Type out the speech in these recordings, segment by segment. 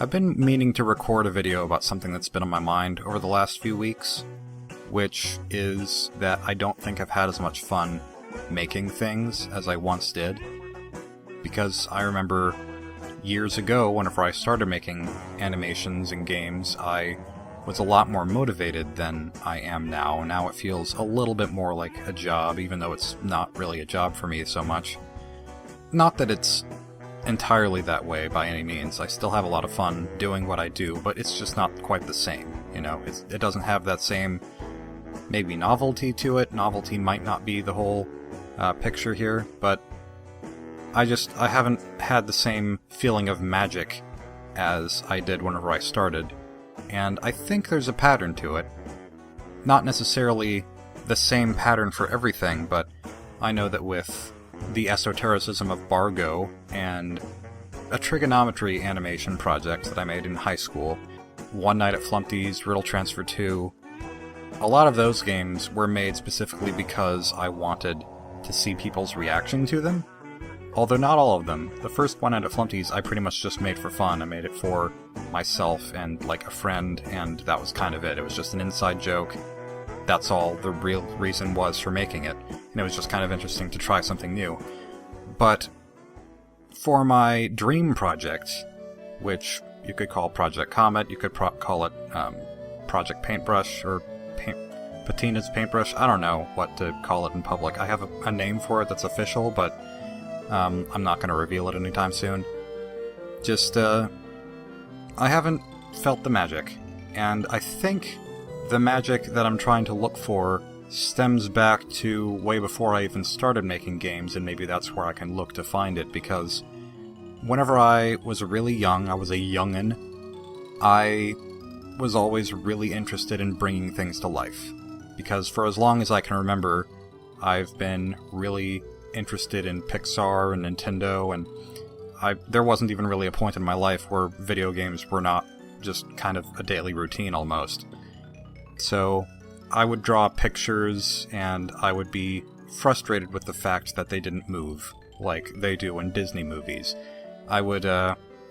I've been meaning to record a video about something that's been on my mind over the last few weeks, which is that I don't think I've had as much fun making things as I once did. Because I remember years ago, whenever I started making animations and games, I was a lot more motivated than I am now. Now it feels a little bit more like a job, even though it's not really a job for me so much. Not that it's entirely that way by any means. I still have a lot of fun doing what I do, but it's just not quite the same, you know? It doesn't have that same, maybe novelty to it. Novelty might not be the whole picture here, but I haven't had the same feeling of magic as I did whenever I started, and I think there's a pattern to it. Not necessarily the same pattern for everything, but I know that with the Esotericism of Bargo and a Trigonometry animation project that I made in high school, One Night at Flumpty's, Riddle Transfer 2, a lot of those games were made specifically because I wanted to see people's reaction to them. Although not all of them. The first One Night at Flumpty's I pretty much just made for fun. I made it for myself and, like, a friend, and that was kind of it. It was just an inside joke. That's all the real reason was for making it. And it was just kind of interesting to try something new. But for my dream project, which you could call Project Comet, you could call it Project Paintbrush, or Patina's Paintbrush, I don't know what to call it in public. I have a name for it that's official, but I'm not going to reveal it anytime soon. Just, I haven't felt the magic, and I think the magic that I'm trying to look for stems back to way before I even started making games, and maybe that's where I can look to find it, because whenever I was really young, I was a youngin', I was always really interested in bringing things to life. Because for as long as I can remember, I've been really interested in Pixar and Nintendo, and there wasn't even really a point in my life where video games were not just kind of a daily routine almost. So I would draw pictures, and I would be frustrated with the fact that they didn't move, like they do in Disney movies. I would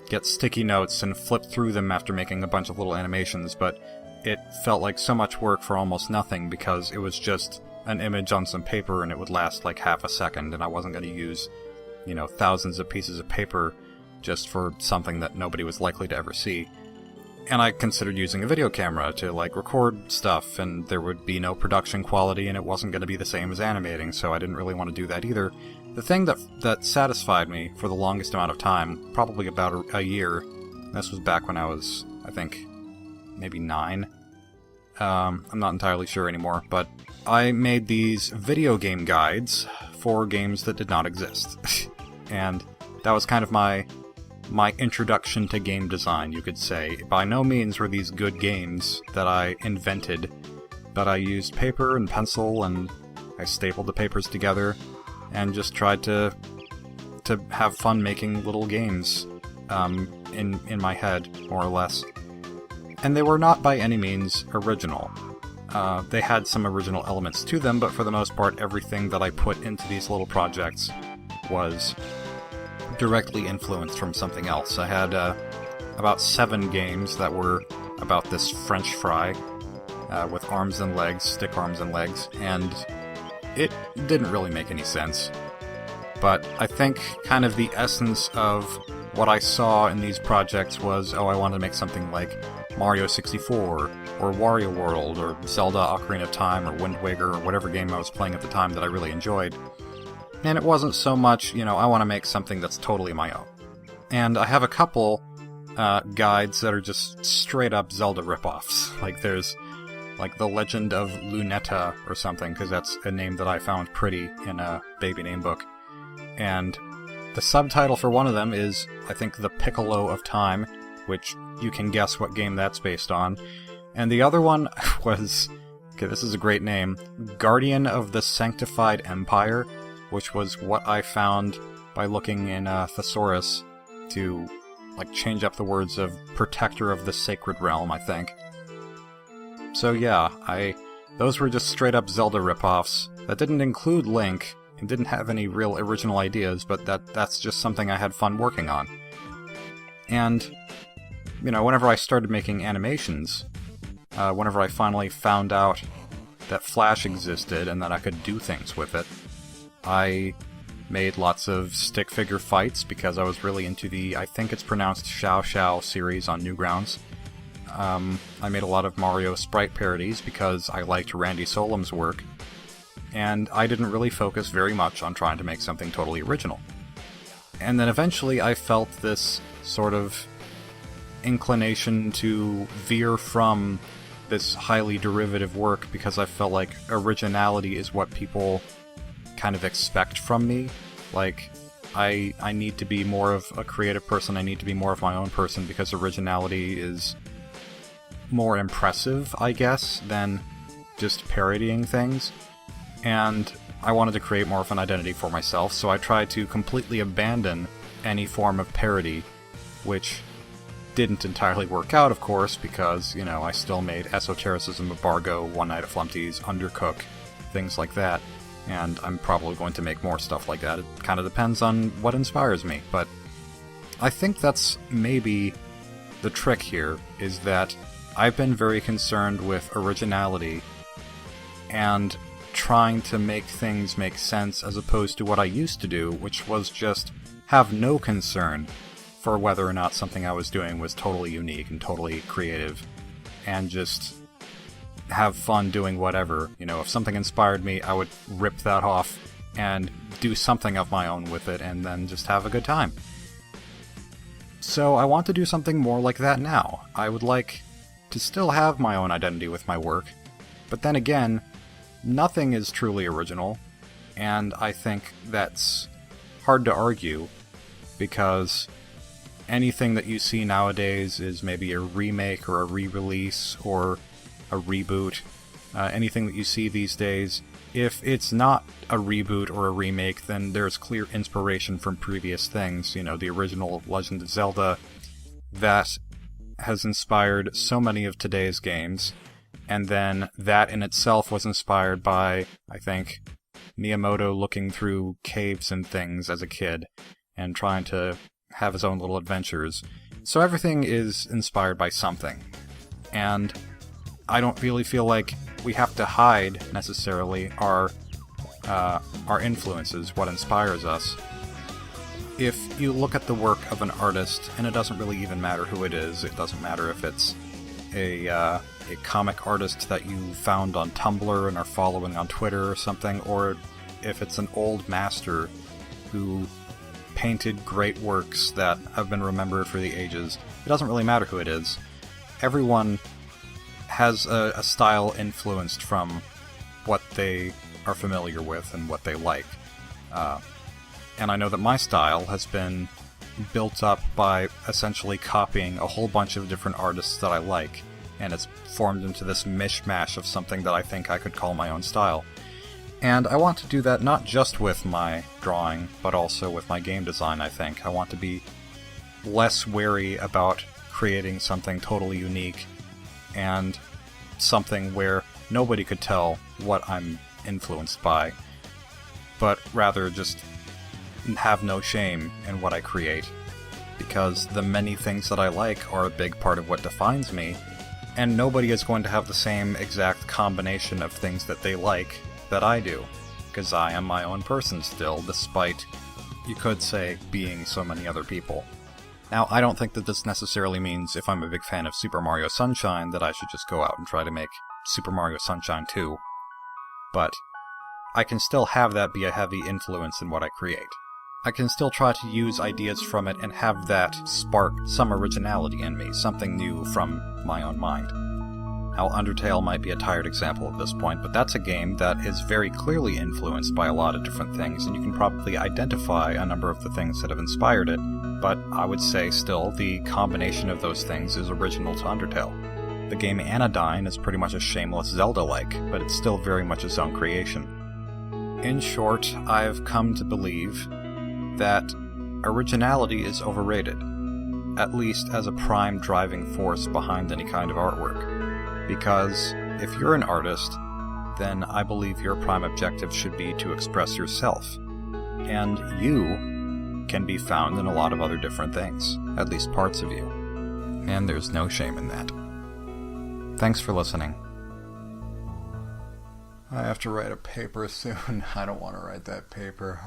get sticky notes and flip through them after making a bunch of little animations, but it felt like so much work for almost nothing because it was just an image on some paper and it would last like half a second, and I wasn't going to use, you know, thousands of pieces of paper just for something that nobody was likely to ever see. And I considered using a video camera to, like, record stuff, and there would be no production quality, and it wasn't going to be the same as animating, so I didn't really want to do that either. The thing that satisfied me for the longest amount of time, probably about a year, this was back when I was, I think, maybe 9. I'm not entirely sure anymore, but I made these video game guides for games that did not exist. And that was kind of my introduction to game design, you could say. By no means were these good games that I invented, but I used paper and pencil, and I stapled the papers together, and just tried to have fun making little games in my head, more or less. And they were not by any means original. They had some original elements to them, but for the most part, everything that I put into these little projects was directly influenced from something else. I had about 7 games that were about this French fry with arms and legs, stick arms and legs, and it didn't really make any sense. But I think kind of the essence of what I saw in these projects was, I wanted to make something like Mario 64, or Wario World, or Zelda Ocarina of Time, or Wind Waker, or whatever game I was playing at the time that I really enjoyed. And it wasn't so much, I want to make something that's totally my own. And I have a couple guides that are just straight-up Zelda ripoffs. Like, there's, like, The Legend of Lunetta or something, because that's a name that I found pretty in a baby name book. And the subtitle for one of them is, I think, The Piccolo of Time, which you can guess what game that's based on. And the other one was, okay, this is a great name, Guardian of the Sanctified Empire, which was what I found by looking in Thesaurus to, like, change up the words of Protector of the Sacred Realm, I think. So yeah, those were just straight-up Zelda ripoffs that didn't include Link, and didn't have any real original ideas, but that's just something I had fun working on. And whenever I started making animations, whenever I finally found out that Flash existed and that I could do things with it, I made lots of stick figure fights because I was really into the, I think it's pronounced Xiao Xiao series on Newgrounds. I made a lot of Mario sprite parodies because I liked Randy Solem's work, and I didn't really focus very much on trying to make something totally original. And then eventually I felt this sort of inclination to veer from this highly derivative work because I felt like originality is what people kind of expect from me. Like, I need to be more of a creative person, I need to be more of my own person because originality is more impressive, I guess, than just parodying things. And I wanted to create more of an identity for myself, so I tried to completely abandon any form of parody, which didn't entirely work out, of course, because, I still made Esotericism of Bargo, One Night at Flumpty's, Undercook, things like that, and I'm probably going to make more stuff like that. It kind of depends on what inspires me, but I think that's maybe the trick here, is that I've been very concerned with originality and trying to make things make sense as opposed to what I used to do, which was just have no concern for whether or not something I was doing was totally unique and totally creative, and just have fun doing whatever. If something inspired me, I would rip that off and do something of my own with it, and then just have a good time. So I want to do something more like that now. I would like to still have my own identity with my work, but then again, nothing is truly original, and I think that's hard to argue, because anything that you see nowadays is maybe a remake or a re-release or a reboot. Anything that you see these days, if it's not a reboot or a remake, then there's clear inspiration from previous things. The original Legend of Zelda, that has inspired so many of today's games, and then that in itself was inspired by, I think, Miyamoto looking through caves and things as a kid, and trying to have his own little adventures. So everything is inspired by something. And I don't really feel like we have to hide, necessarily, our influences, what inspires us. If you look at the work of an artist, and it doesn't really even matter who it is, it doesn't matter if it's a comic artist that you found on Tumblr and are following on Twitter or something, or if it's an old master who painted great works that have been remembered for the ages. It doesn't really matter who it is. Everyone has a style influenced from what they are familiar with and what they like. And I know that my style has been built up by essentially copying a whole bunch of different artists that I like, and it's formed into this mishmash of something that I think I could call my own style. And I want to do that not just with my drawing, but also with my game design, I think. I want to be less wary about creating something totally unique, and something where nobody could tell what I'm influenced by, but rather just have no shame in what I create, because the many things that I like are a big part of what defines me, and nobody is going to have the same exact combination of things that they like that I do, because I am my own person still, despite, you could say, being so many other people. Now, I don't think that this necessarily means if I'm a big fan of Super Mario Sunshine that I should just go out and try to make Super Mario Sunshine 2, but I can still have that be a heavy influence in what I create. I can still try to use ideas from it and have that spark some originality in me, something new from my own mind. Now, Undertale might be a tired example at this point, but that's a game that is very clearly influenced by a lot of different things, and you can probably identify a number of the things that have inspired it, but I would say still the combination of those things is original to Undertale. The game Anodyne is pretty much a shameless Zelda-like, but it's still very much its own creation. In short, I've come to believe that originality is overrated, at least as a prime driving force behind any kind of artwork. Because if you're an artist, then I believe your prime objective should be to express yourself. And you can be found in a lot of other different things, at least parts of you. and there's no shame in that. Thanks for listening. I have to write a paper soon. I don't want to write that paper.